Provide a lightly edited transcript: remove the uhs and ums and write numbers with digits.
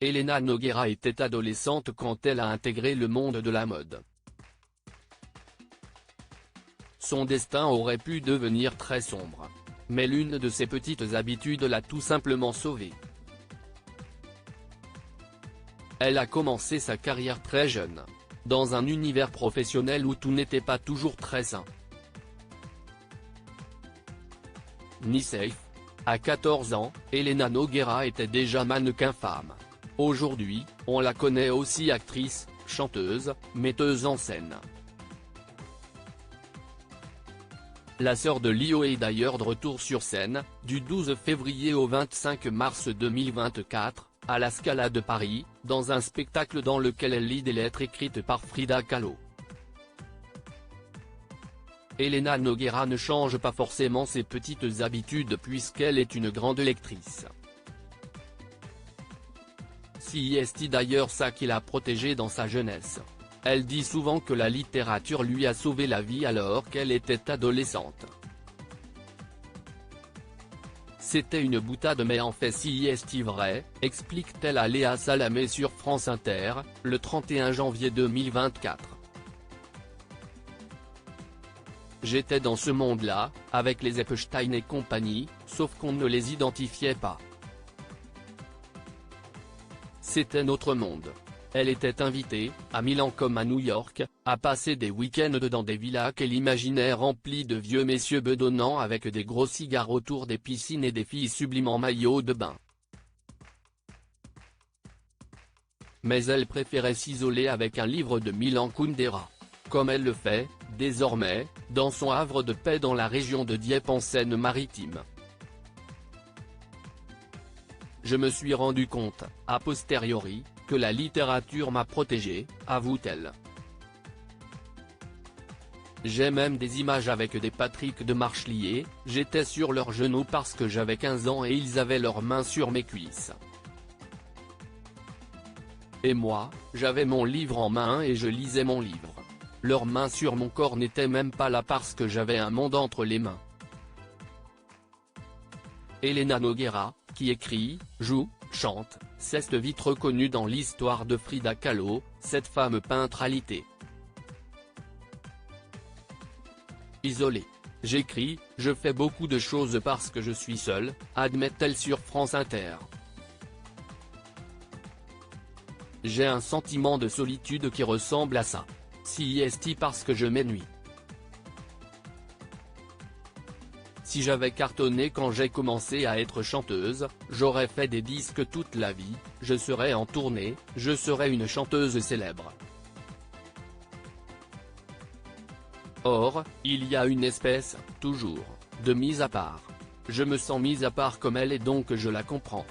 Elena Nogueira était adolescente quand elle a intégré le monde de la mode. Son destin aurait pu devenir très sombre. Mais l'une de ses petites habitudes l'a tout simplement sauvée. Elle a commencé sa carrière très jeune. Dans un univers professionnel où tout n'était pas toujours très sain. Ni safe. À 14 ans, Elena Nogueira était déjà mannequin femme. Aujourd'hui, on la connaît aussi actrice, chanteuse, metteuse en scène. La sœur de Lio est d'ailleurs de retour sur scène, du 12 février au 25 mars 2024, à la Scala de Paris, dans un spectacle dans lequel elle lit des lettres écrites par Frida Kahlo. Elena Nogueira ne change pas forcément ses petites habitudes puisqu'elle est une grande lectrice. C'est d'ailleurs ça qui l'a protégée dans sa jeunesse. Elle dit souvent que la littérature lui a sauvé la vie alors qu'elle était adolescente. C'était une boutade mais en fait c'est vrai, explique-t-elle à Léa Salamé sur France Inter, le 31 janvier 2024. J'étais dans ce monde-là, avec les Epstein et compagnie, sauf qu'on ne les identifiait pas. C'était notre monde. Elle était invitée, à Milan comme à New York, à passer des week-ends dans des villas qu'elle imaginait remplies de vieux messieurs bedonnants avec des gros cigares autour des piscines et des filles sublimes en maillot de bain. Mais elle préférait s'isoler avec un livre de Milan Kundera. Comme elle le fait, désormais, dans son havre de paix dans la région de Dieppe en Seine-Maritime. Je me suis rendu compte, a posteriori, que la littérature m'a protégée, avoue-t-elle. J'ai même des images avec des Patrick de Marche liés, j'étais sur leurs genoux parce que j'avais 15 ans et ils avaient leurs mains sur mes cuisses. Et moi, j'avais mon livre en main et je lisais mon livre. Leurs mains sur mon corps n'étaient même pas là parce que j'avais un monde entre les mains. Elena Nogueira, qui écrit, joue, chante, s'est vite reconnue dans l'histoire de Frida Kahlo, cette femme peintre alitée. Isolée. J'écris, je fais beaucoup de choses parce que je suis seule, admet-elle sur France Inter. J'ai un sentiment de solitude qui ressemble à ça. C'est parce que je m'ennuie. Si j'avais cartonné quand j'ai commencé à être chanteuse, j'aurais fait des disques toute la vie, je serais en tournée, je serais une chanteuse célèbre. Or, il y a une espèce, toujours, de mise à part. Je me sens mise à part comme elle et donc je la comprends.